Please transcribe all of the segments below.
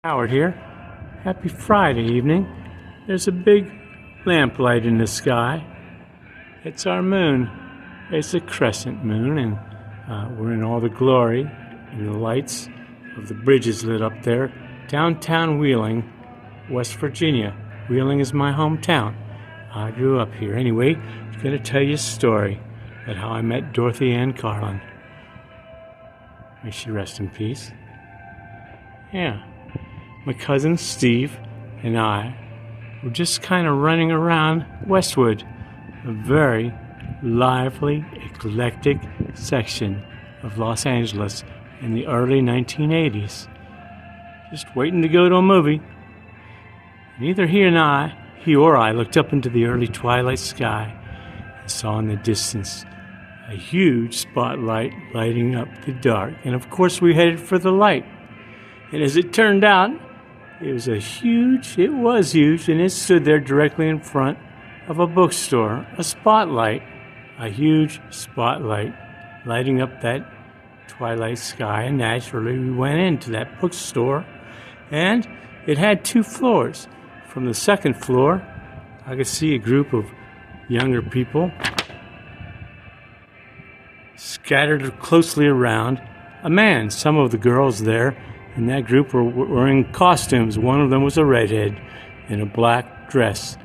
Howard here. Happy Friday evening. There's a big lamplight in the sky. It's our moon. It's a crescent moon, and we're in all the glory and the lights of the bridges lit up there. Downtown Wheeling, West Virginia. Wheeling is my hometown. I grew up here. Anyway, I'm going to tell you a story about how I met Dorothy Ann Carlin. May she rest in peace. Yeah. My cousin Steve and I were just kind of running around Westwood, a very lively, eclectic section of Los Angeles in the early 1980s. Just waiting to go to a movie. Neither he or I looked up into the early twilight sky and saw in the distance a huge spotlight lighting up the dark. And of course we headed for the light. And as it turned out, it was huge, and it stood there directly in front of a bookstore, a spotlight, a huge spotlight lighting up that twilight sky. And naturally, we went into that bookstore, and it had 2 floors. From the second floor, I could see a group of younger people scattered closely around a man. Some of the girls there in that group were wearing costumes. One of them was a redhead in a black dress,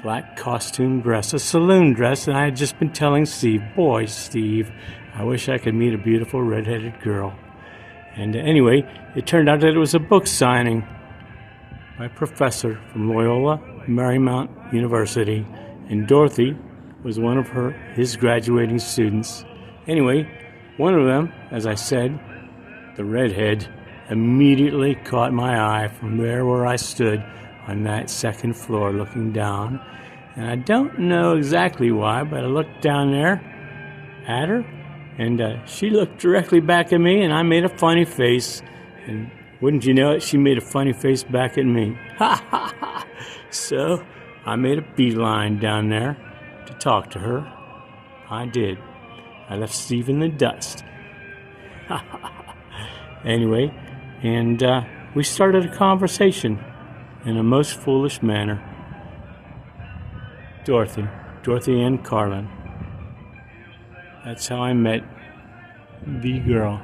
black costume dress, a saloon dress. And I had just been telling Steve, boy, Steve, I wish I could meet a beautiful redheaded girl. And anyway, it turned out that it was a book signing by a professor from Loyola Marymount University, and Dorothy was one of his graduating students. Anyway, one of them, as I said, the redhead, immediately caught my eye from there where I stood on that second floor looking down. And I don't know exactly why, but I looked down there at her, and she looked directly back at me, and I made a funny face. And wouldn't you know it, she made a funny face back at me. Ha ha ha! So I made a beeline down there to talk to her. I did. I left Steve in the dust. Anyway, and we started a conversation in a most foolish manner. Dorothy Ann Carlin. That's how I met the girl.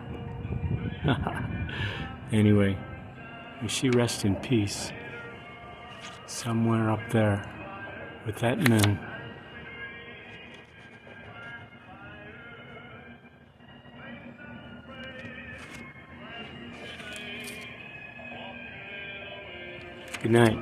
Anyway, may she rest in peace somewhere up there with that moon. Good night.